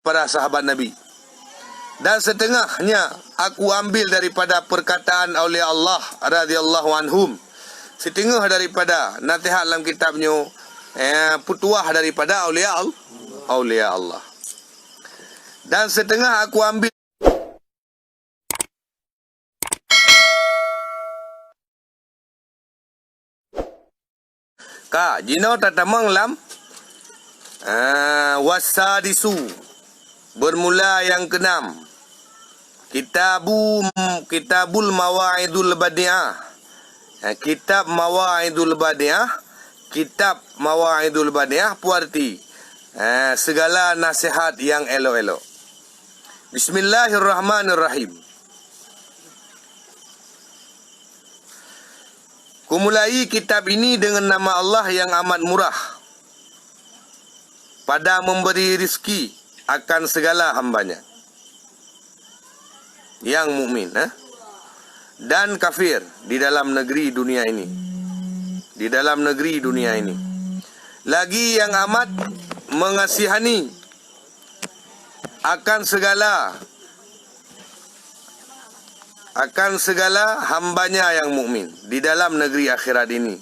para sahabat Nabi. Dan setengahnya aku ambil daripada perkataan awliya Allah radhiyallahu anhum. Setengah daripada nasihat dalam kitabnya petuah daripada awliya Allah. Dan setengah aku ambil ka jino tatamang lam wasadisu, bermula yang keenam, Kitabul Mawa'idul Badi'ah. Kitab Mawa'idul Badi'ah. Kitab Mawa'idul Badi'ah puarti segala nasihat yang elok-elok. Bismillahirrahmanirrahim. Kumulai kitab ini dengan nama Allah yang amat murah, pada memberi rizki akan segala hambanya yang mukmin dan kafir di dalam negeri dunia ini. Di dalam negeri dunia ini. Lagi yang amat mengasihani akan segala hambanya yang mukmin di dalam negeri akhirat ini.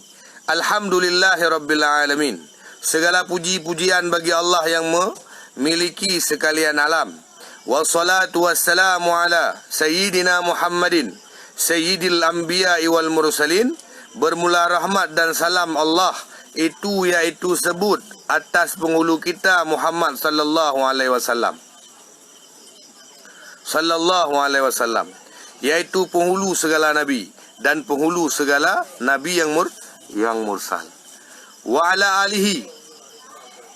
Alhamdulillahirabbil alamin. Segala puji-pujian bagi Allah yang memiliki sekalian alam. Wassalatu wassalamu ala Sayyidina Muhammadin Sayyidil Anbiya wal Mursalin. Bermula rahmat dan salam Allah itu yaitu sebut atas penghulu kita Muhammad sallallahu alaihi wasallam. Sallallahu alaihi wasallam, yaitu penghulu segala nabi dan penghulu segala nabi yang mursal. Wa ala alihi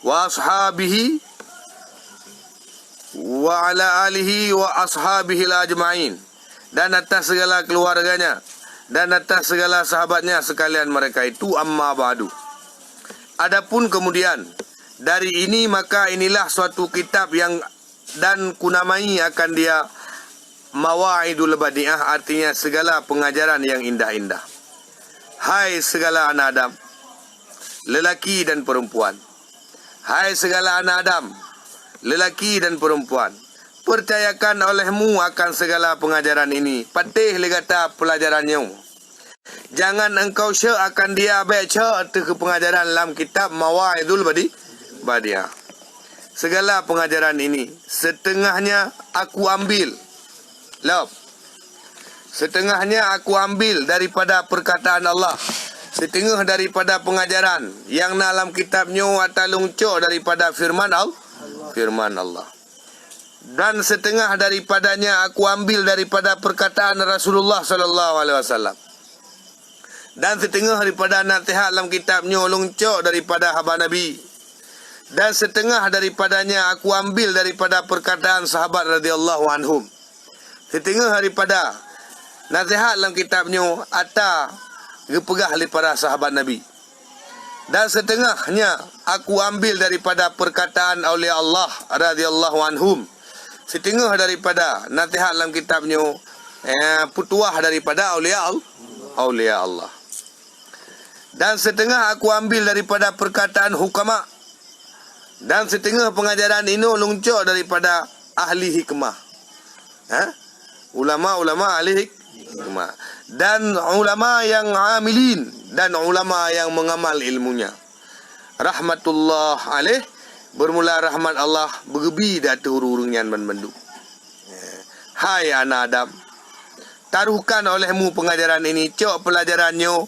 wa ashabihi wa ala alihi wa ashabihi ajma'in, dan atas segala keluarganya dan atas segala sahabatnya sekalian mereka itu. Amma ba'du. Adapun kemudian dari ini, maka inilah suatu kitab yang dan kunamai akan dia Mawa'idul Badi'ah, artinya segala pengajaran yang indah-indah. Hai segala anak Adam, lelaki dan perempuan. Hai segala anak Adam, lelaki dan perempuan, percayakan olehmu akan segala pengajaran ini. Patih legata pelajarannya. Jangan engkau syek akan dia baca ke pengajaran dalam kitab Mawa'idul Badi'ah. Segala pengajaran ini setengahnya aku ambil. Setengahnya aku ambil daripada perkataan Allah. Setengah daripada pengajaran yang dalam kitabnya atalungco daripada firman Allah. Dan setengah daripadanya aku ambil daripada perkataan Rasulullah sallallahu alaihi wasallam. Dan setengah daripada nasihat dalam kitabnya lungcok daripada haba Nabi. Dan setengah daripadanya aku ambil daripada perkataan sahabat radhiyallahu anhum. Setengah daripada nasihat dalam kitabnya gepegah oleh para sahabat Nabi. Dan setengahnya aku ambil daripada perkataan awliya Allah radhiyallahu anhum. Setengah daripada nasihat dalam kitabnya petuah daripada awliya Allah. Dan setengah aku ambil daripada perkataan hukama. Dan setengah pengajaran ini lungcok daripada ahli hikmah. Ulama-ulama ahli hikmah. Dan ulama yang amilin. Dan ulama yang mengamal ilmunya. Rahmatullah alaih. Bermula rahmat Allah bergebi datu hurungan bandu. Hai anak Adam, taruhkan olehmu pengajaran ini, cok pelajarannya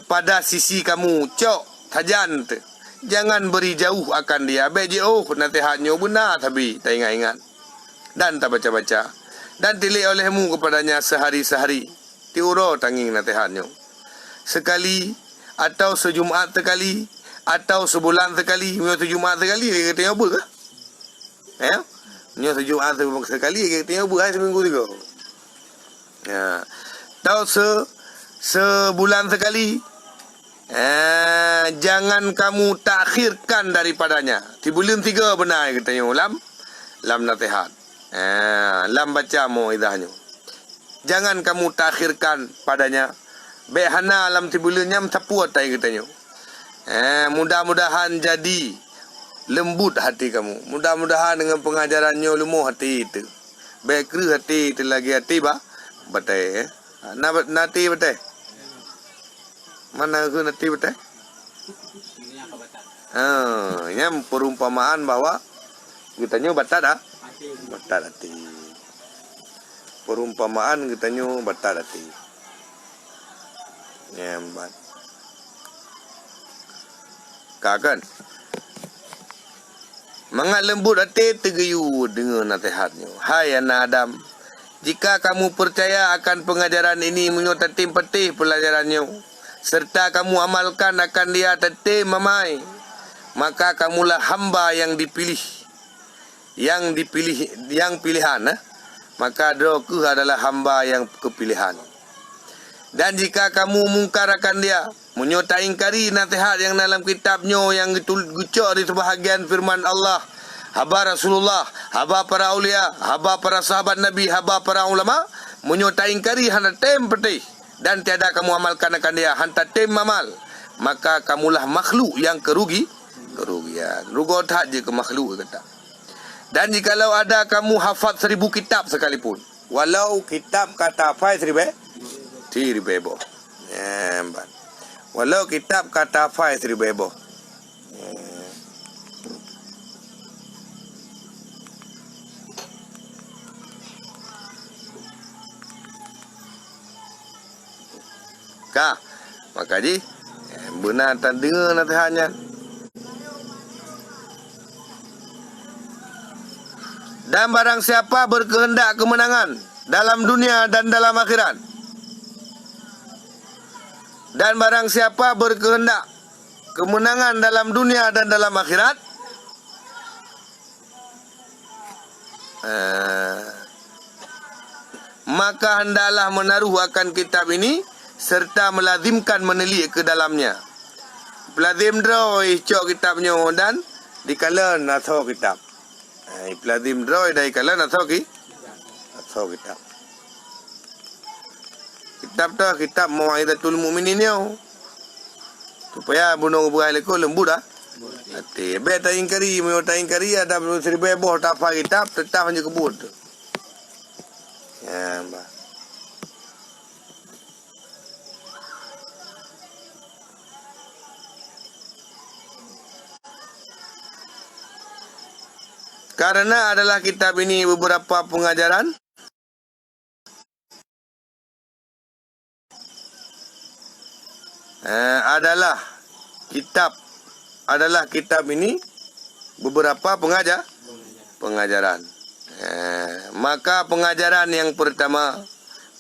pada sisi kamu, cok tajan. Jangan beri jauh akan dia. Baik nasihatnya benar tapi tak ingat-ingat dan tak baca-baca. Dan tilik olehmu kepadanya sehari-sehari. Tiuro tanging nasihatnya. Sekali atau sejumaat sekali atau sebulan sekali. Menyo sejumaat sekali dia kata apa ke? Menyo sejumaat sekali dia kata apa seminggu juga. Atau sebulan sekali. Jangan kamu takhirkan daripadanya. Di bulan 3 benar katanya lam nasihat. Lam baca mu idahnya. Jangan kamu takhirkan padanya. Behana lam tibulannya tapu atai katanya. Mudah-mudahan jadi lembut hati kamu. Mudah-mudahan dengan pengajarannya lumuh hati itu. Bekru hati itu lagi hati batai. Nati batai. Mana aku nati batai? Yang perumpamaan bahwa kitanya batat dah. Batat hati. Perumpamaan kitanya batat hati. Nyambat. Kakan. Mangat lembut hati tergeyu dengan nasihatnya. Hai anak Adam, jika kamu percaya akan pengajaran ini menyertai petih pelajarannya, serta kamu amalkan akan dia tetih mamai, maka kamulah hamba yang dipilih. Yang pilihan. Maka doku adalah hamba yang kepilihan. Dan jika kamu mungkar akan dia, menyertai ingkari nasihat yang dalam kitabnya yang gucok di sebahagian firman Allah, haba Rasulullah, haba para aulia, haba para sahabat Nabi, haba para ulama, menyertai ingkari hana tem peti dan tiada kamu amalkan akan dia hanta tem amal, maka kamulah makhluk yang kerugian. Rugot hak je ke makhluk kata. Dan jikalau ada kamu hafaz 1000 kitab sekalipun, walau kitab kata hafaz 1000 boh. Walau kitab kata hafaz 1000 boh. Maka ji benar tak dengar nasihatnya. Dan barang siapa berkehendak kemenangan dalam dunia dan dalam akhirat, dan barang siapa berkehendak kemenangan dalam dunia dan dalam akhirat, maka hendaklah menaruh akan kitab ini serta melazimkan menelik ke dalamnya. Pelazim draw cok kitabnya dan dikalan atau kitab. Pelazim draw dari kalan atau kitab. Kitab tu kitab Mau'izatul Mu'minin ni. Supaya bunuh buai leko lembut dah. Hati beta ingkari ada 1000 boh tak apa kitab tetap hanya kebut. Ya, mbak. Karena adalah kitab ini beberapa pengajaran adalah kitab ini beberapa pengajaran. Maka pengajaran yang pertama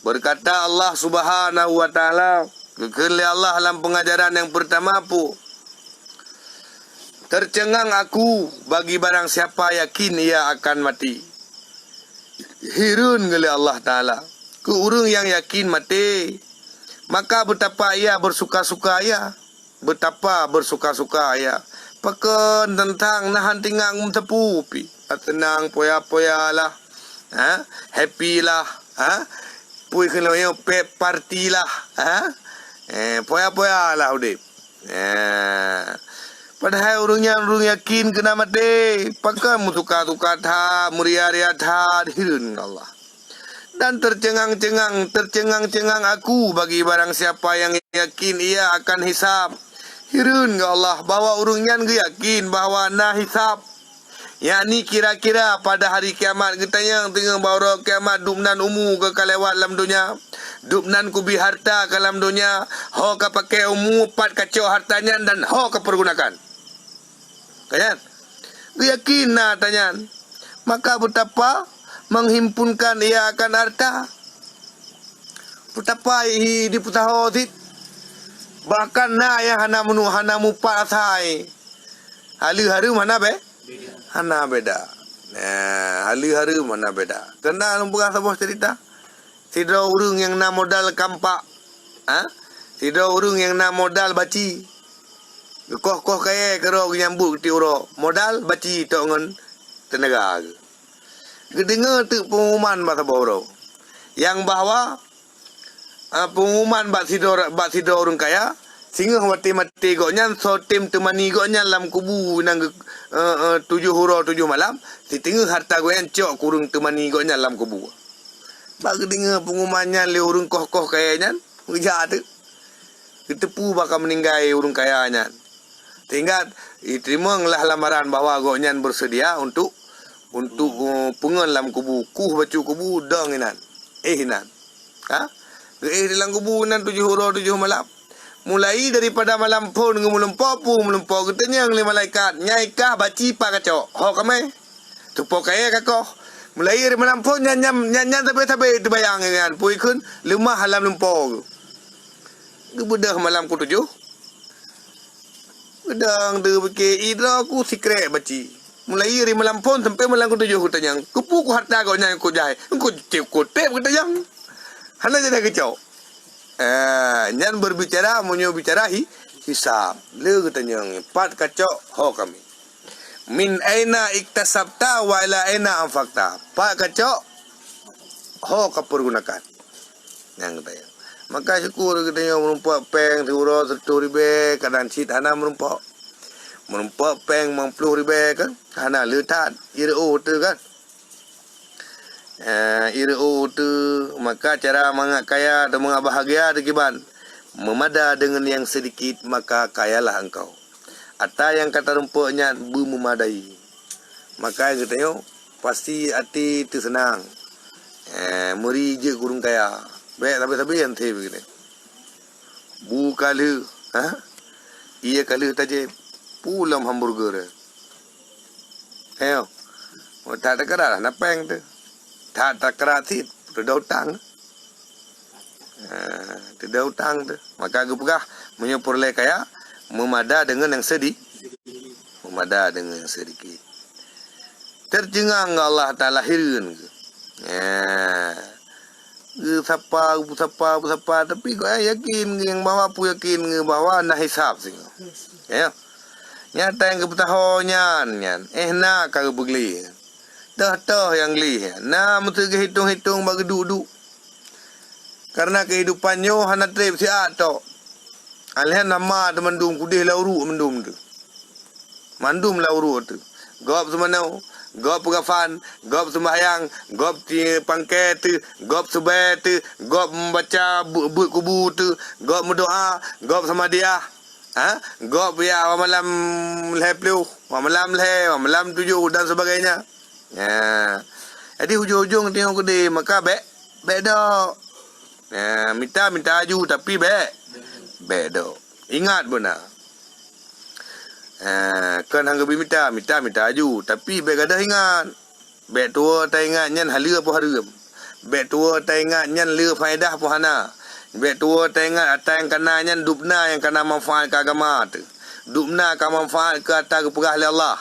berkata Allah Subhanahu wa taala, kekali Allah dalam pengajaran yang pertama pu, tercengang aku bagi barang siapa yakin ia akan mati. Hirun oleh Allah Ta'ala ke orang yang yakin mati, maka betapa ia bersuka-suka ia. Betapa bersuka-suka ia. Pakan tentang nahan tinggang tepupi. Tenang poya-poya lah. Happy lah. Pui kena pep party lah. Poya-poya lah udip. Padahal orang yakin kena mati. Pakai musuka-suka tha, muria-ria tha, hirun Allah. Dan tercengang aku bagi barang siapa yang yakin ia akan hisab. Hirun Allah bahwa orangnya yakin bahwa na hisab. Yakni kira-kira pada hari kiamat kita yang tengah bawa kiamat dubnan umu ke kalewat dalam dunia. Dubnan kubi harta ke dalam dunia. Ho ka pakai umu pat kacau hartanya dan ho ka pergunakan. Kan? Yakin nak tanya. Maka betapa menghimpunkan ia akan harta. Betapa di putahotit. Bahkan na yang hana mupat asai. Hari-hari mana be? Hana beda. Hari-hari mana beda. Kena numpang sebuah cerita. Sidra urung yang na modal kampak. Sidra urung yang na modal baci. Koh kaya kero nyambut ti uro modal baci tok ngon tenaga. Gedengar tu pengumuman bahasa bawro. Yang bahwa pengumuman bak sidor orang kaya Singa mati-mati goknya so tim temani goknya lam kubu nang 7 hura 7 malam. Si tengah harta goyan cok kurung temani goknya lam kubu. Bagi dengar pengumumannya le urung koh-koh kayaknya. Uja tu. Ketepu bakal meninggai urung kayanya. Tinggal terima lah lamaran bahawa goknya bersedia untuk pengen lam kubu. Kuh bacu kubu dong inan. Inan. Ha? Dalam kubu nan 7 hura 7 malam. Mulai daripada malam pun melempau katanya oleh malaikat nyaikah baci pa kacok ho kami tupo kaya kakoh mulai dari malam pun nyam tabe terbayang kan pui kun lemah halam lempau gebedah malam ku 7 gedang de beke idra ku secret baci mulai dari malam pun sampai malam ku 7 katanya kupu ku harta kau nyai ku jai ku tep katanya hana jadi kacok nyan berbicara munyo bicara hisab le katanya empat kacok ho kami min aina iktasabta wa ila aina anfaqta pak kacok ho kapergunakan yang katanya maka syukur katanya merumpak peng tiura 100 ribu kadang cit hana merumpak peng 50 ribu kan hana letat iro tu kan iro tu maka cara mangak kaya dan mangak bahagia dekiban memada dengan yang sedikit maka kayalah engkau atau yang kata rumpuknya memadai maka katanya pasti hati tu senang muri je kurung kaya baik tapi yang teh begitu bu kali iya kali taje pulam hamburger ayo tak ada kerana napeng tu tak kerati tidak hutang tidak hutang tu maka aku pegah menyumpur le kaya memada dengan yang sedih memada dengan yang sedikit terjengang Allah Ta'ala hirun siapa tapi kau yakin yang bawa pu yakin bawa nak hisab sih ya nyata yang kebetahonya nak kau begli dah yang li nah mesti hitung bagi duduk karena kehidupannya hana trip si ato alhan nama mendum kudih lauru mendum tu mandum lauru tu gop semanau gop gafan gop sembahyang gop pangket gop subat gop membaca buku kubu tu gop berdoa gop sama dia gop ya malam lehplu malam 7 dan sebagainya jadi hujung-hujung tengok gede maka dok minta aju tapi dok ingat benar kan hangga minta aju tapi gadah ingat tua tak ingat nyan halia apa harum tua tak ingat nyan le faedah apa hana tua tak ingat atas yang kena nyan dubna yang kena manfaat ke agama tu dubna ka manfaat ke atas kepegah oleh Allah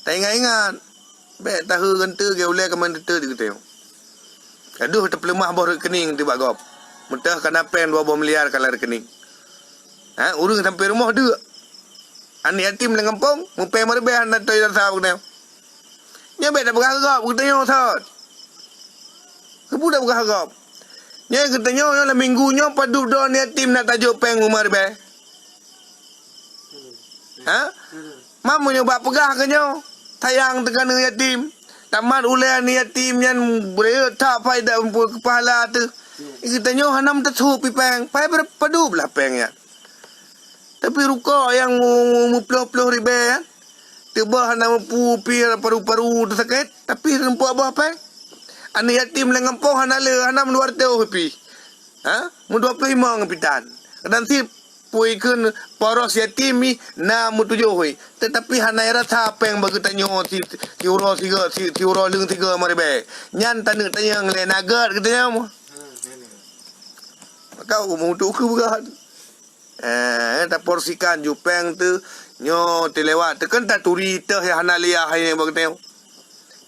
tak ingat baik tahu genta ke ulai ke mana tu gitu. Aduh terpelemah bawah rekening tiba gop. Mentah kena pen 2 miliar kalau rekening. Urang sampai rumah dia. Ani yatim dengan kampung, mumpai marbe anak tu yang sahab kena. Nya baik dah berah gop katanya thot. Kebudak berah gop. Nya katanya lah minggunya padu don yatim nak tajuk peng marbe. Mam nyoba pegah kenyo. Tayang tegana yatim tamat ulian yatim yang boleh tak faedah untuk kepala tu katanya hanam tersup pipeng pai berpadu belah peng ya tapi ruka yang muploh ribu ya tiba hanam pupir paru-paru tersakit tapi rempuak bawah peng anak yatim dengan poh hanam luar teu pipi mu 25 ngepitan dan si pui kun poros yatimi na mutujo hoi tetapi hanai rasa apa yang bagi tanyo si uro 3 maribe nyan tanu tanyang le nagat katanya mu kau mutu ku bukan tak porsikan jupeng tu nyo telewat tekan tak turi teh hanalia hai bagi tanyo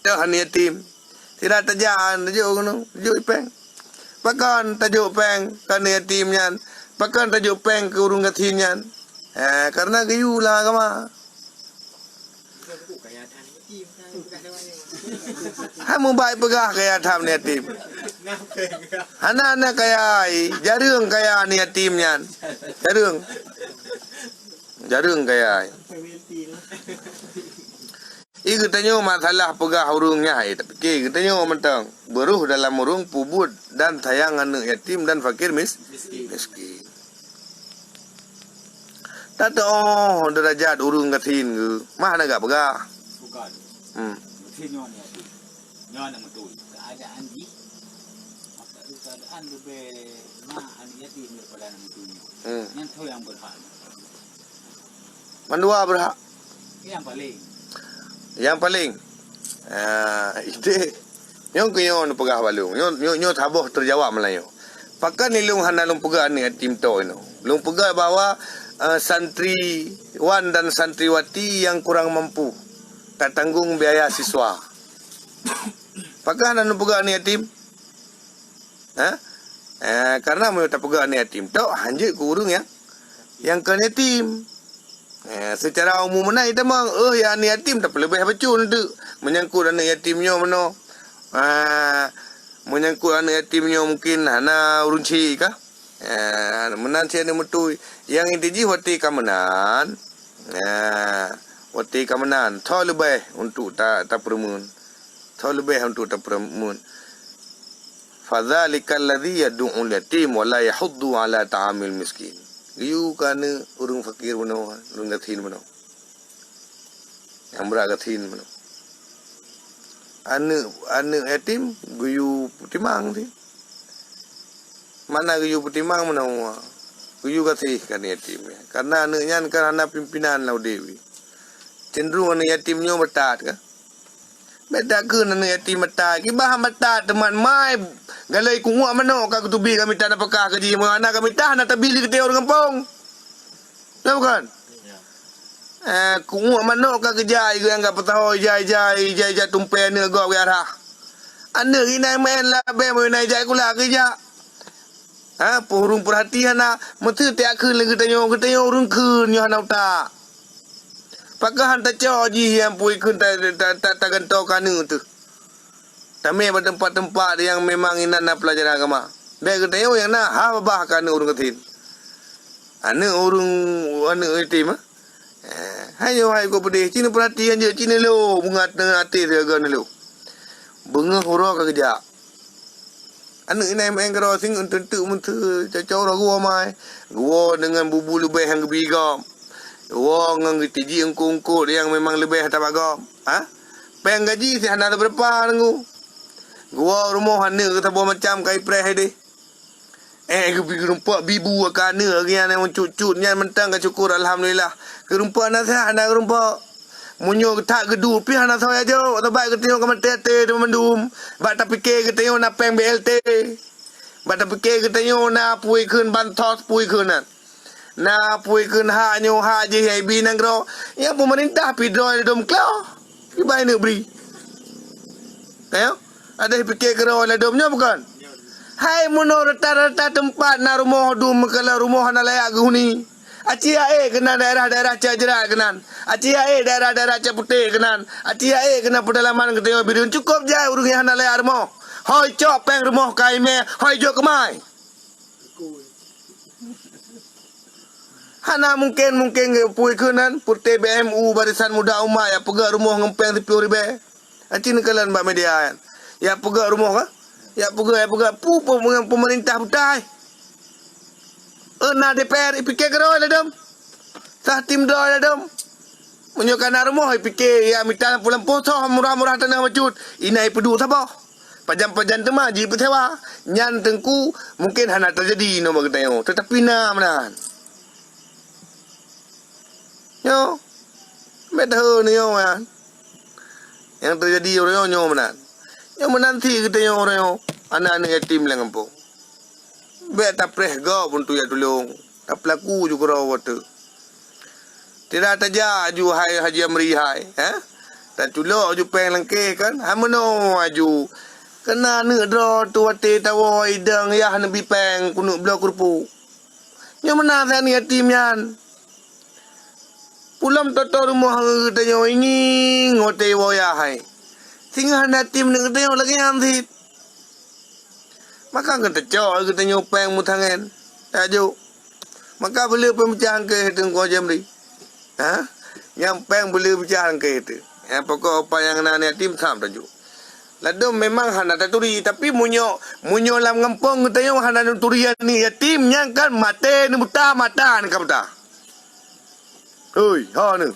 teh han yatim tidak tajan tajo ngono jo ipeng pakan tajo peng kan yatim nyan pakan tajuk peng ke urung gatinyan karena gayu lah kama hamu baik pegah kaya tham yatim Hana kaya jarang kaya ni yatim nyan. Jarang kaya. Iku tanyo masalah pegah urungnya tapi kita nyo mentang beruh dalam urung pubut dan sayang anak yatim dan fakir miskin. Tata derajat urung katin ke mana gak pegah. Bukan. Tinyo ni yatim. Nyo na betul. Keadaan di keadaan lebih anak yatim daripada anak betul. Yang tu yang berhak. Mandua berhak. Yang paling. Ide yang kuyon pegah balung. Nyo taboh terjawab Melayu. Pakan ni lung hana lung pegah ni yatim to ino. Lung pegah bahawa santriwan dan santriwati yang kurang mampu tak tanggung biaya siswa. Pakan hana lung pegah ni yatim. Karena mau tak pegah ni yatim to hanjik kurung yang kan yatim. Secara umum mana kita mang ya anak yatim tak lebih bacun tu menyangkut anak yatimnya mana menyangkut anak yatimnya mungkin hana urunci kah menan sia metu yang intiji wati kamenan wati kamenan tho lebih untuk tak permun tho lebih untuk tak permun fadzalikal ladzi yad'ul yatim wa la yahuddu ala ta'amil miskin. Giyu kana urung fakir mano, urung gatin mano. Ambra gatin mano. Anu yatim giyu putimang ti. Mana giyu putimang mano? Giyu gatih kan yatim ya. Karena anu nyan kan anak pimpinan lau dewi. Cenderung anu yatimnya betat ka. Beda ke anu yatim betat. Ki bah betat teman mai galai kungua mano ka kutubi kami tak napakah kerja mana kami tak nak tabili kita orang kampung. Tahu kan? Kungua mano ka kerja yang enggak tahu jai tumpai ne go ke arah. Anda ini main lah be main jai kula kerja. Pohurung perhatian nak mesti tak ke lagi tanyo urung ke nyo hana tak. Pakahan tak coji yang pui kun tak gantau kanu tu. Kami bertempat-tempat yang memang ina nak pelajaran agama. Baik kita yang nak bahkan urung ketin. Anu urung yatim hayo ko pedih Cina perhatian je Cina lo bunga tengah hati dia gan lo. Bunga hura ka kerja. Anu ina main karo sing tentu muntu cacau gua mai. Gua dengan bubu lebih yang gebigam. Gua ngang tiji engkung yang memang lebih tabagam. Peng gaji si hana berapa ngu. Gua rumah hana kata buat macam kai preh de. Gerumpak bibu akana gian yang cucut nyan mentang ka syukur alhamdulillah. Gerumpak na sa hana gerumpak. Munyo tak gedu pi hana saya jo atau baik ketio ka mentete de mendum. Ba tak fikir ketio na peng BLT. Ba tak fikir ketio na pui keun bantos pui keunan. Na pui keun ha nyo ha je hai bi nang gro. Ya pemerintah pi droi dom klau. Ki bai ne beri. Tayo? Ada fikir kero lah domnya bukan? Hai menurut rata-rata tempat na rumah dum kalau rumah na layak guni. Acia kena daerah-daerah Cajera kenan. Acia daerah-daerah Capute kenan. Acia kena pedalaman keteo bidun cukup jai urung yang na layak rumah. Hoi cok peng rumah kai me, hoi jo kemai. Hana mungkin pui kenan purte BMU Barisan Muda Umat ya pegak rumah ngempeng tepi uribe. Acin kalian mbak media. Ya pegak rumah ka? Ya pegak pupu dengan pemerintah putai. Na DPR fikir kero lah dom. Sah tim doy lah dom. Menyokan rumah fikir ya minta pulang poso murah-murah tanah macut. Inai pedu sabah. Pajam-pajam tema ji pesewa. Nyan tengku mungkin hana terjadi no bagi tayo. Tetapi na menan. Yo. Betul ni yo ya. Yang terjadi orang menan. Yang menanti kita yang orang anak-anak yatim lang kampung. Baik tak preh gau pun tu ya tolong. Tak pelaku juga rawat tu. Tidak taja aju hai Haji Amri hai. Tak tulok aju peng lengkeh kan. Hamano aju. Kena ne dro tu ate tawo idang ya nabi peng kunuk blok kurpu. Yang mana saya ni yatim yan. Pulam toto rumah kita yang ini ngote wo ya hai. Singa na tim ni kete lagi antit. Maka kena cok kita nyopeng mutangan. Ajo. Maka boleh pemecahan ke itu kau jamri. Ha? Yang peng boleh pecahan ke itu. Yang pokok apa yang nak yatim sam tajuk. Lalu memang hana taturi tapi munyo lam ngampong tayo hana turian ni yatim yang kan mate ni mata ni kamta. Oi, ha ni.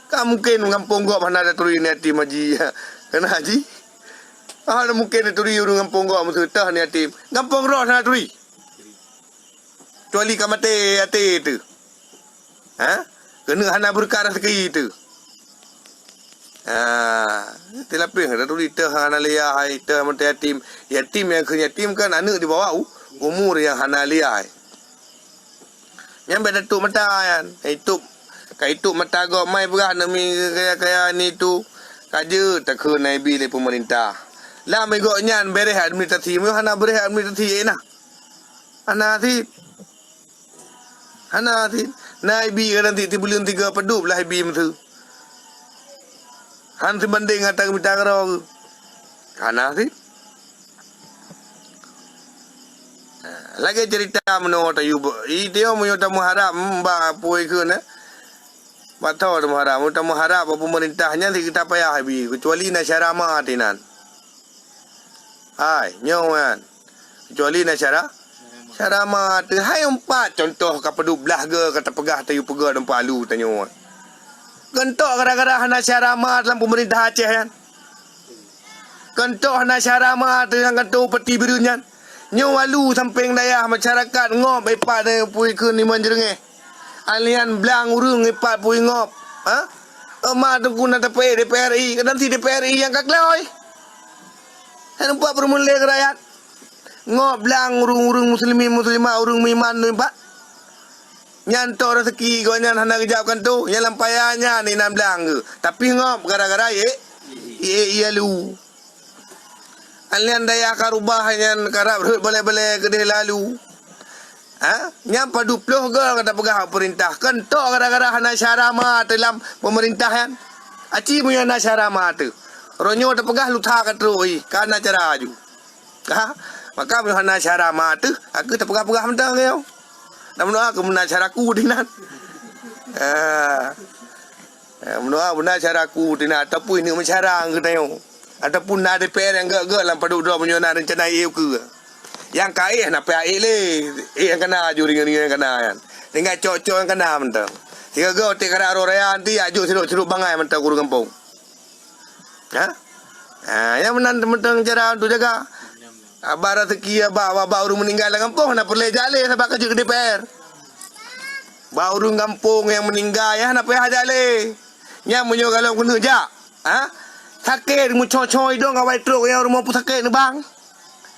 Kan mungkin ngampong gua hana taturi ni yatim haji. Kena haji. Ah mungkin turi urung ngampong gua mesti tah ni yatim. Ngampong roh hana turi. Kecuali kamate ate tu. Ha? Kena hana berkara sekali tu. Tilapih dah tu teh hana liah hai teh mate yatim. Yatim yang ke yatim kan anak di bawah umur yang hana liah. Yang beda tu mata kan. Itu mata go mai berah nami kaya ni tu. Kaje tak ke nabi le pemerintah. Lah mai go nyan bereh administrasi mu hana bereh administrasi nah. Hana thi nabi kan nanti bulan 3 pedup lah ibi mtu. Han si banding atang minta karo. Hana thi. Lagi cerita menurut ayu. Dia mu tamu harap ba poi ke na. Ba tahu tamu harap, tamu harap pemerintahnya thì kita payah ibi kecuali nasyarama tinan. Hai, nyawan. Kecuali nasyarama Syarama tu hai empat contoh kapadu belah ke kata pegah tayu pegah dan palu tanya. Kentok gara-gara hana syarama dalam pemerintah Aceh kan. Kentok hana syarama tu yang kentok peti birunya. Nyawalu samping daya masyarakat ngop epat ne pui ke ni manjerenge. Alian belang urung epat pui ngop. Ha? Ema tu guna tapi DPRI nanti DPRI yang kakloi. Han buat permulai ke rakyat. Ngop belang urung-urung muslimah urung miman tu pak. Nyanto rezeki kau nyan hendak kejapkan tu. Yang lampaiannya ni nan belang ke. Tapi ngop gara-gara ye lu. Alian daya karubah yang karab boleh-boleh kedih lalu. Ha? Nyam padu ploh ke kata pegah perintah. Kentok gara-gara hana syarama dalam pemerintahan. Aci punya hana syarama tu. Ronyo tak pegah lutha katroi. Kana cara aju. Ha? Maka hana syarama tu aku tak pegah-pegah mentang kau. Namun aku mena caraku dinan. Menua benar caraku dinan ataupun ini mencarang ke tayo. Ataupun ada DPR yang gak lah padu dua punya rencana EU ke. Yang kaya nak PAE le. Yang kena aju ringan-ringan yang kena kan. Tinggal cok-cok yang kena mentang. Tiga go te kara roraya nanti aju seruk-seruk bangai mentang guru kampung. Yang mentang cara tu jaga. Abah rezeki abah urung meninggal dalam kampung nak perle jale sebab kerja ke DPR. Ba urung kampung yang meninggal ya nak payah jale. Nya munyo kalau kena jak. Sakit mu coy dong kawai truk yang rumah pu sakit ni bang.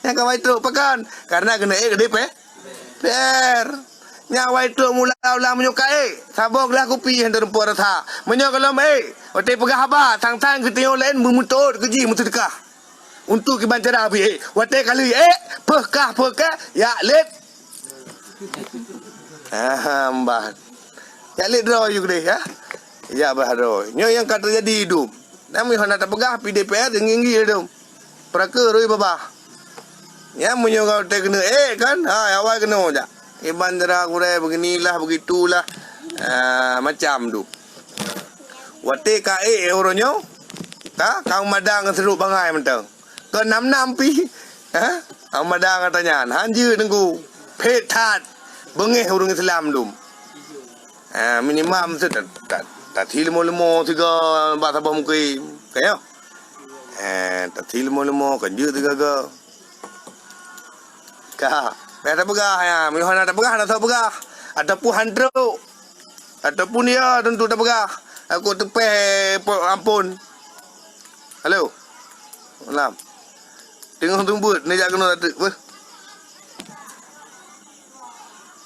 Yang kawai truk pekan karena kena ke DPR. Nya wai truk mula munyo kae. Saboglah kopi hendak rempuh rasa. Munyo kalau ote pegah abah tang-tang ketio lain memutut keji mutu dekah. Untuk kebancara habis wate kali pekah ya let mbah ya let draw you gede ya bah draw nyo yang kata jadi hidup nami hana tak pegah pi DPR nginggi hidup praka roi baba ya munyo kau te kena kan awal kena ja bandara kurai beginilah begitulah macam tu wate ka oronyo kau madang seruk bangai mentang ke 6 pi Amadang katanya hanjir nengku petat bengeh urung Islam dum minimum tu tak lemo tiga bahasa bamukai kayo tak lemo kan je tiga ka ada pegah ya mihana ada pegah ada pegah ataupun handro ataupun dia tentu tak pegah aku tepeh ampun halo malam tengok tumbut ni jak kena tak apa.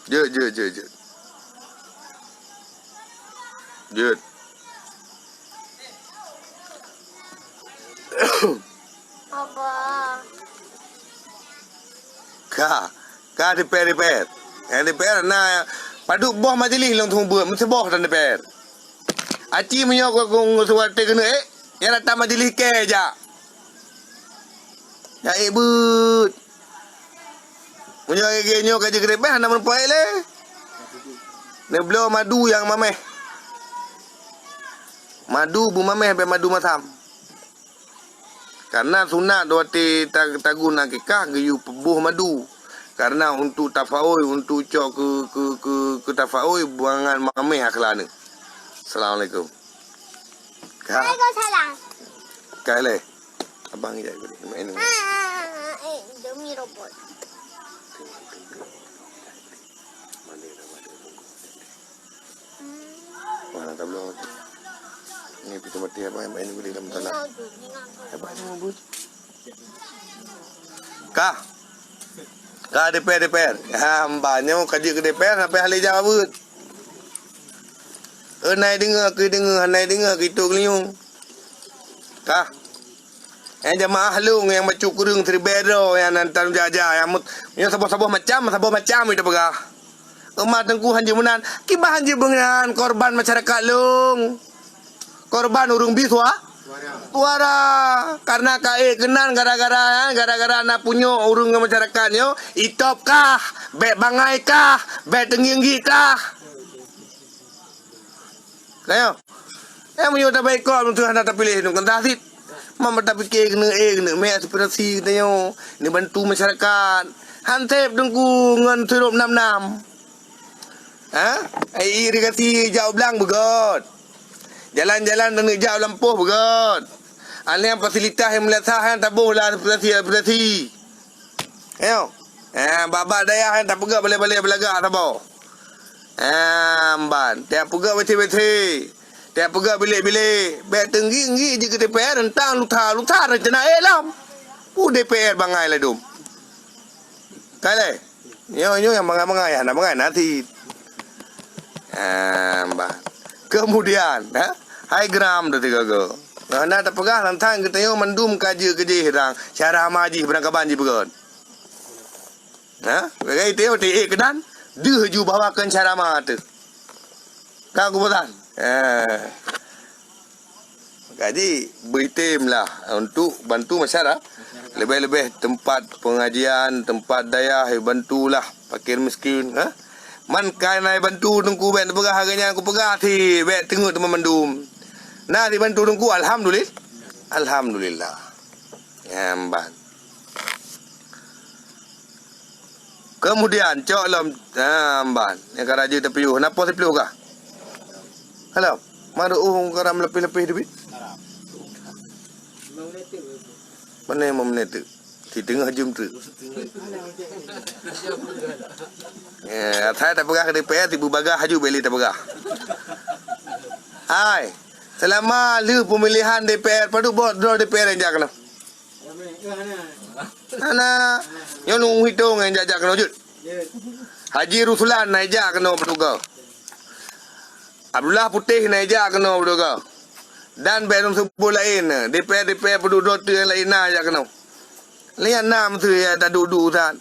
Je. Apa? Ka DPR. DPR na padu boh majlis long tumbut mesti boh dan DPR. Aci menyok kong suat kena yang datang majlis ke je. Ya but. Punya genyo kerja kedai peh namun poe le. Ne belo madu yang mameh. Madu bu mameh be madu matam. Karena sunat doati tagun akikah geyu pebuh madu. Karena untuk tafaoi, untuk cok ke tafaoi buangan mameh akhlana. Assalamualaikum. Waalaikumsalam. Kale. Abang ijai main. Demi robot. Mana tablo. Ni pitu mati apa yang main beli dalam tanah. Apa ni mabut? Kah? Kah DPR. Hambanya kaji ke DPR sampai hari jawab. Nai dengar gitu keliung. Kah? Yang jamaah halung yang macu kurung tribero yang nantan jajah yang sabah-sabah macam itu pegah. Umat tengku hanji menan, kibah hanji bengan korban masyarakat lung. Korban urung biswa. Suara karena kae kenan gara-gara anak punyo urung ke masyarakat yo itop kah, be bangai kah, be tenginggi kah. Kayo. Munyo ta baik kau untuk hendak pilih nu kan tasit. Mama tak fikir kena me aspirasi kita ni bantu masyarakat. Hantep dengku ngan turup 66. Ai irigasi jauh belang begot. Jalan-jalan dan jauh lampuh begot. Alih fasilitas yang melihat tabuhlah aspirasi. Ayo. Babak daya tak pegak balik-balik belagak tabau. Amban, tiap pegak beti-beti. Tiap pegak bilik-bilik. Baik tinggi-tinggi je ke DPR tentang lutar rencana elam. DPR bangai lah dum. Kale. Yo yang bangai nak bangai nanti. Amban. Kemudian, high gram tu tiga go. Nak tak pegah lantang kita yo mendum kaji hirang. Syarah maji berangkat banji begon. Bagai teo te kedan. Dia ju bawakan cara mata. Kau kebetulan. Jadi beritim lah untuk bantu masyarakat. Lebih-lebih tempat pengajian, tempat daya, bantulah fakir miskin. Man kai nai bantu tungku ben pegah harganya aku pegah ti bet tengok teman mendum. Nah dibantu tungku alhamdulillah. Alhamdulillah. Amban. Kemudian cok lom amban. Yang karaja tepiuh. Napa tepiuh kah? Halo. Maru karam lebih-lebih debit. Mana 5 minit tu? Di tengah jam tu. Saya tak pegah ke DPR, tiba bagah haju beli tak pegah. Hai. Selama lu pemilihan DPR, padu buat draw DPR yang jakna. Ana, yo nung hitung yang jakna wujud. Haji Rusulan naik jakna berduga. Abdullah Putih naik jakna berduga. Dan berum sebuah lain, DPR perlu doktor yang lain jakna. Lihat nam tu ya tak duduk kan.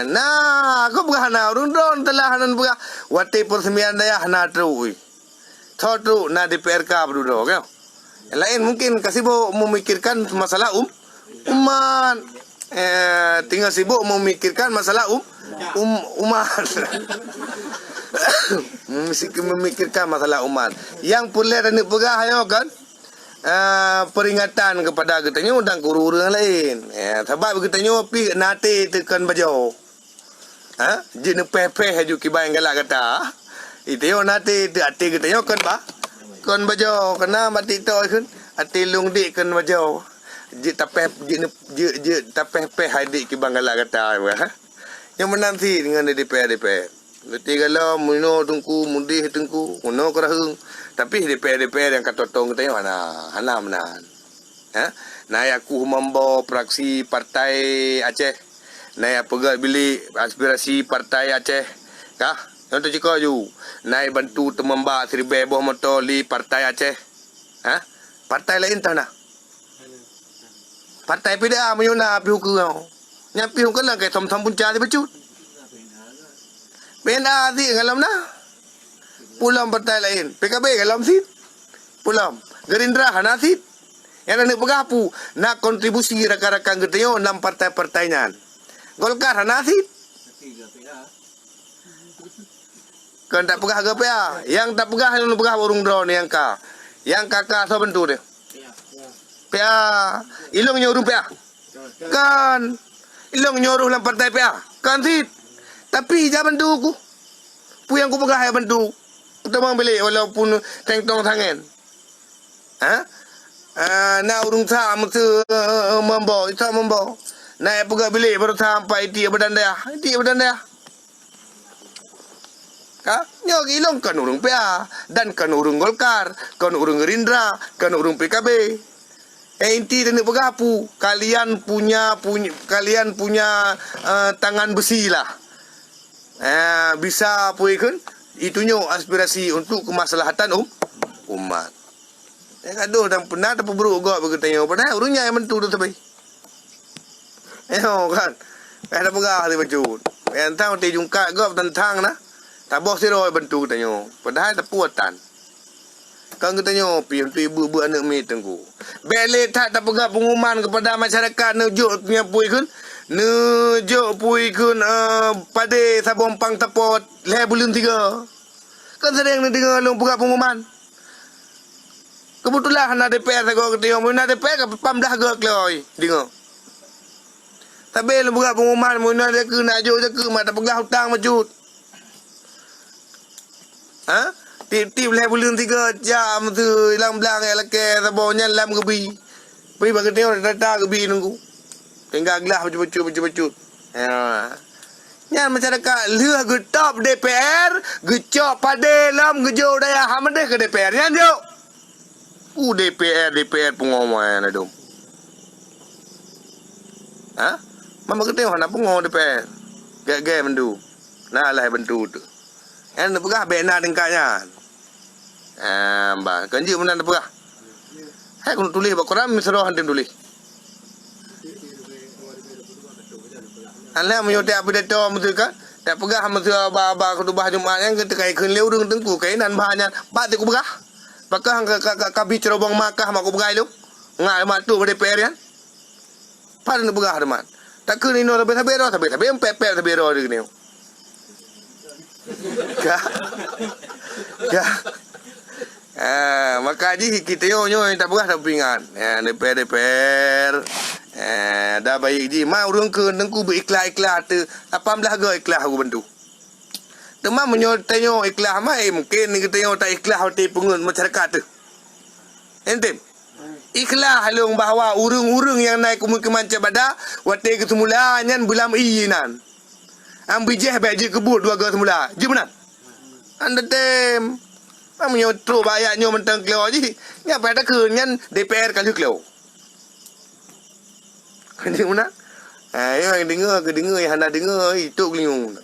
Nah, aku berhana rundon telah hanan buka wati persemian daya hana terui. Thotu na DPR ka berdua kan. Yang lain mungkin kasih memikirkan masalah umat. Tinggal sibuk memikirkan masalah umat. Memikirkan masalah umat. Yang pulih dan pegah ayo kan. Peringatan kepada katanya undang guru yang lain. Sebab katanya pi nate tekan bajau. Jin pepeh haju kibai galak kata. Itu yo nate te ati katanya kan ba. Kon bajau kena mati to kan. Ati lung dik kan bajau. Jin tapeh jin tapeh peh hadik kibai galak kata. Yang menanti dengan DPR. Ketika lo muno tungku mundih tungku muno kerahung. Tapi DPR yang kata tong katanya mana menan. Naya aku membawa praksi partai Aceh. Naya pegat bilik aspirasi partai Aceh. Kah? Yang tu jika ju. Naya bantu temembak seribai buah motor di partai Aceh. Partai lain tahu nak? Partai PDA menyuna api hukum kau. Nyapi hukum lah kayak tom-tom punca di becut. PNA di dalam nah. Pulang partai lain. PKB dalam sit. Pulang. Gerindra hana sit. Yang nak pegapu. Nak kontribusi rakan-rakan kita 6 partai-partainya. Golkar nasib. Ketiga PA. Kan tak pegah ke PA. Yang tak pegah yang pegah urung drone yang ka. Yang kakak so bentu dia. PA. Ilong nyuruh PA. Kan. Ilong nyuruh dalam partai PA. Kan sit. Tapi jangan bentu ku. Pu yang ku pegah ya bentu. Kita mau beli walaupun teng-tong tangan. Ha? Na urung sa mesti membawa. Isa membawa. Na pegah beli baru sampai dia berdanda. Dia berdanda. Ka? Nyo ilong kan urung PA dan kan urung Golkar, kan urung Gerindra, kan urung PKB. Inti dan pegapu, kalian punya tangan besi lah. Bisa puikan itunya aspirasi untuk kemaslahatan umat. Aduh dan pernah ada buruk gak begitu pernah urungnya yang mentu tu tapi. Kan. Ada pegah di baju. Yang tahu ti jungka gak tentang nah. Tabah siro bentu katanya. Padahal tak puatan. Kan katanya pi untuk ibu-ibu anak mi tengku. Belik tak pegah pengumuman kepada masyarakat nujuk punya puikun. Nujuk puikun pada sabong pang tapot leh bulan 3. Kan sering nak dengar long pegah pengumuman. Kebetulan nak DPR saya katanya. Nak DPR ke pamdah gak kloi. Dengar. Tapi long pegah pengumuman mun nak ke nak juk je ke mak tak pegah hutang majut. Ha? Tip-tip leh bulan 3 jam tu hilang belang ya leke sabonnya lam gebi. Pergi bagi tengok data gebi nunggu. Tinggal gelah becut-becut. Ya. Nyan masyarakat leh getop DPR, gecok pada lam gejo daya hamdeh ke DPR nyan jo. DPR pengomong adum. Ha? Mama ketengok nak pengomong DPR. Gaya mendu. Nah lah bentu tu. Yang pegah benar dengkanya. Mbak, kanji mana pegah? Hai kau tulis bak Quran misroh hantin tulis. Alah menyote apa dia tahu mesti kan? Tak pegah mesti ba khutbah Jumaat yang kita kai keun leu deung tengku kai nan bahannya. Ba tu ku pegah. Pakah ka bi cerobong Makkah mak ku pegah lu. Ngai mak tu DPR yan. Pan nu pegah deman. Tak keun ino tapi empep bero deug ni. Maka ji kita yo tak pegah tak pingan. DPR. Dah baik ji mau urang ke nengku berikhlas tu 18 ga ikhlas aku bantu. Temam menyotanyo ikhlas mai mungkin kita yo tak ikhlas hati pengun masyarakat tu. Entem. Ikhlas halung bahawa urung-urung yang naik kemukiman cabada wate ke semula nyan bulam inan. Ambil je baje kebut 2 ga semula. Je benar. Anda tem. Mamnya tro bayaknya mentang kelo je. Nya pada ke nyan DPR kali kelo. Kan mana? Yang dengar yang hendak dengar itu keliung.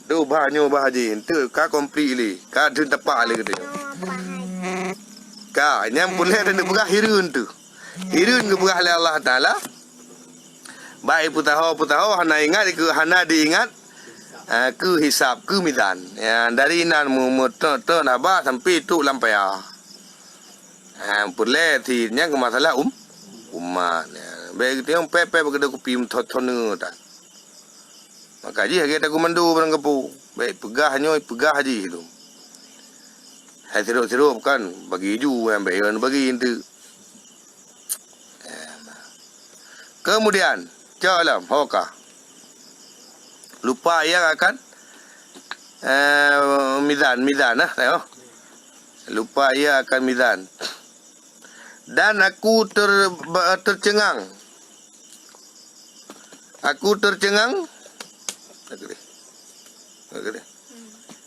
Tu banyo bahaji. Tu ka komplit li. Ka dun tepak li katanya. Ka nyam boleh ada pegah hirun tu. Hirun ke pegah oleh Allah Taala. Baik putaho hana ingat ke hana diingat ke hisap ke mizan. Dari nan mu to naba sampai tu lampaya. Boleh thì nya ke masalah umat. Baik tiang pepe begitu kopi thonu ta. Maka ji kita ku mandu barang kepu. Baik pegahnya pegah haji itu. Hai sirup kan bagi ju yang baik bagi itu. Kemudian Jalam hoka. Lupa yang akan mizan tengok. Lupa ia akan mizan. Dan aku tercengang.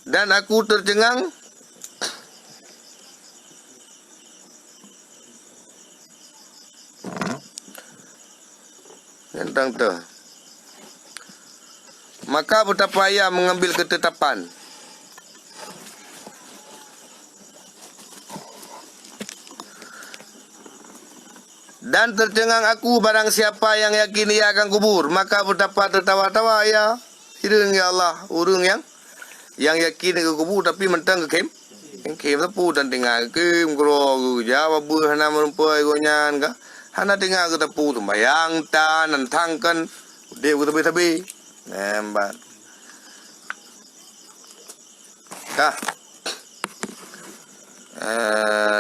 Dan aku tercengang tentang tu. Maka betapa ia mengambil ketetapan. Dan tercengang aku barang siapa yang yakin ia akan kubur. Maka betapa tertawa-tawa ia. Hirun ya Allah. Urung yang yakin ke kubur tapi mentang ke kem. Kem sapu dan tinggal kem. Kero jawab buah nama rumput ikonyan ka. Hana tengah ke tepu sembayang tan nantangkan dia ke tepi-tepi. Nampak. Kah.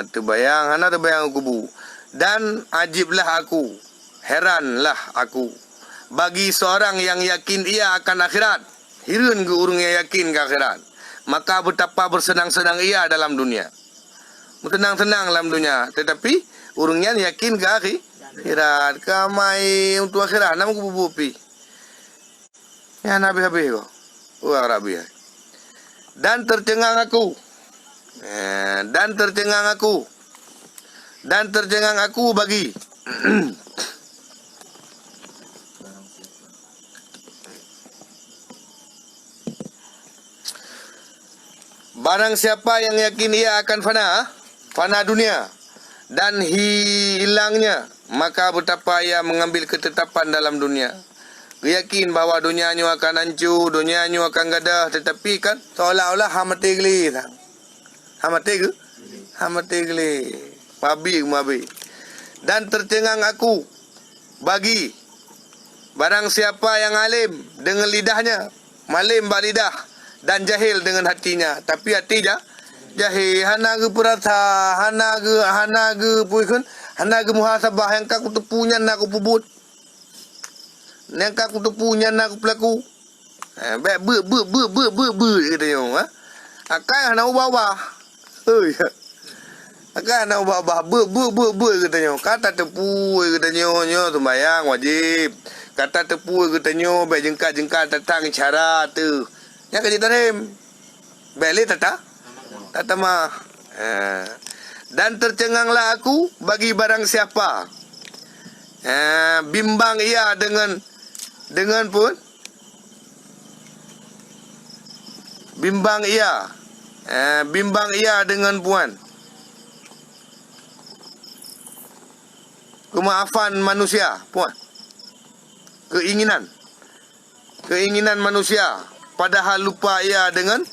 Terbayang hana terbayang kubu. Dan ajiblah aku, heranlah aku bagi seorang yang yakin ia akan akhirat. Hirun ke urang yang yakin ke akhirat, maka betapa bersenang-senang ia dalam dunia. Tenang-tenang dalam dunia, tetapi urangnya yakin ke akhirat. Kamai untuk akhirat nama ku bupi. Ya nabi habis ko. Wah rabi. Dan tercengang aku. Dan tercengang aku. Dan tercengang aku bagi barang siapa yang yakin ia akan fana dunia dan hilangnya, maka betapa ia mengambil ketetapan dalam dunia. Yakin bahawa dunianya akan hancur, dunianya akan gadah, tetapi kan seolah-olah hamati geli. Hamati geli. Mabi. Dan tercengang aku bagi barang siapa yang alim dengan lidahnya, malim balidah, dan jahil dengan hatinya, tapi hati jahil. Hanaga perasa, hanaga puikun, hanaga muhasabah yang kaku tepunya nak aku pubut, yang kaku tepunya nak aku pelaku. Ber katanya. Akai hana ubah. Akan nak ubah katanya. Kata tepu katanya sembayang wajib. Kata tepu katanya baik jengkat datang cara tu. Yang kerja tarim. Beli tata mah. Dan tercenganglah aku bagi barang siapa bimbang ia dengan pun bimbang ia dengan puan kemaafan manusia, puan. Keinginan manusia, padahal lupa ia dengan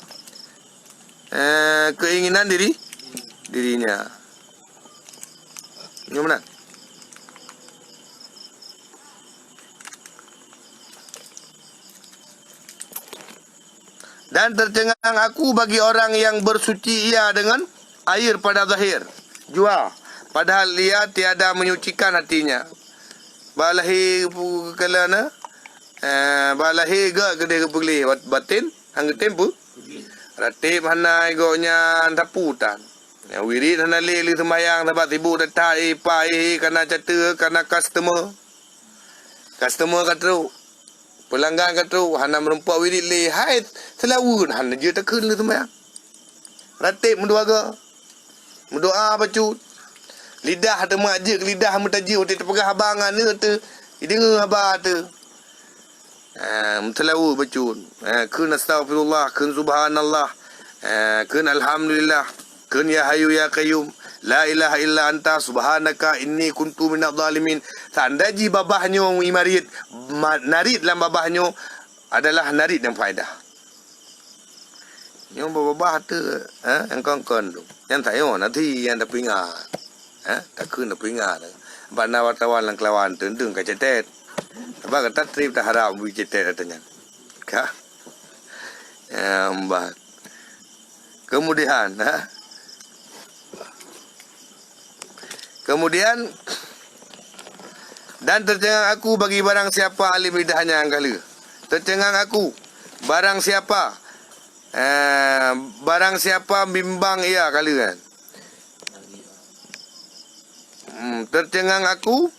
keinginan dirinya. Ini mana? Dan tercengang aku bagi orang yang bersuci ia dengan air pada zahir, jua, padahal dia tiada menyucikan hatinya. Balahi kalana balahi ga gede kepuli batin hang tempu ratib hana igonya taputan. Wirid hana leli sembayang tabat ibu datai pai kana cata kana customer katru pelanggan katru hana merempak wirid le hai selawun hana je takun le sembayang. Ratib mendoa bacut. Lidah ada makjik, lidah mutaji, waktu terpegah abangan ni tu, dengar abah tu. Mutalawu bacun. Kun astaghfirullah, kun subhanallah, kun alhamdulillah, kun ya hayyu ya qayyum, la ilaha illa anta subhanaka inni kuntu minadh dhalimin. Sandaji babahnya imarit, narit dalam babahnya adalah narit yang faedah. Yang babah tu, yang kongkon tu, yang tayo nanti yang tak ingat. Tak kena peringat. Bana wartawan lang kelawan tendung ka cetet. Apa kata trip tak harap bu cetet katanya. Ka. Mbak. Kemudian dan tercengang aku bagi barang siapa alim lidahnya angkala. Tercengang aku barang siapa bimbang ia kala kan. Tercengang aku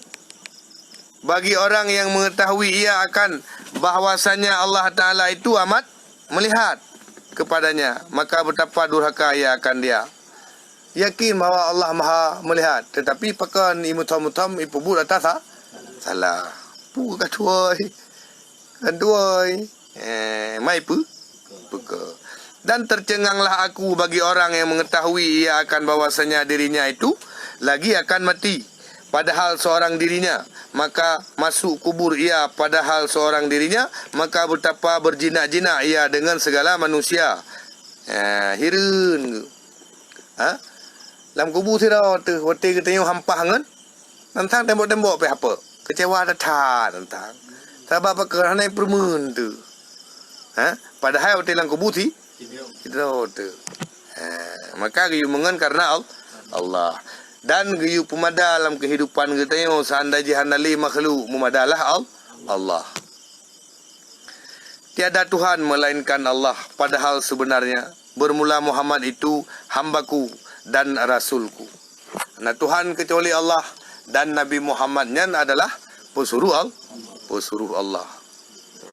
bagi orang yang mengetahui ia akan bahwasanya Allah Ta'ala itu amat melihat kepadanya, maka betapa durhaka ia akan dia. Yakin bahawa Allah Maha melihat, tetapi pakan imutam-mutam ipubut atas salah. Pu katuai. Mai pu. Dan tercenganglah aku bagi orang yang mengetahui ia akan bahwasanya dirinya itu lagi akan mati, padahal seorang dirinya, maka masuk kubur ia padahal seorang dirinya, maka betapa berjinak-jinak ia dengan segala manusia. Hirun. Dalam kubur sirau tu, waktu kita tengok hampah kan? Nantang tembok-tembok pe apa? Kecewa dah nantang. Sabar apa kerana permen tu. Padahal hotel yang kebuti kita tu. Maka giyu mengen karena Allah. Dan giyu pemada dalam kehidupan kita yo seandainya handali makhluk memadalah Allah. Tiada Tuhan melainkan Allah, padahal sebenarnya bermula Muhammad itu hambaku dan rasulku. Nah Tuhan kecuali Allah dan Nabi Muhammadnya adalah pesuruh Allah.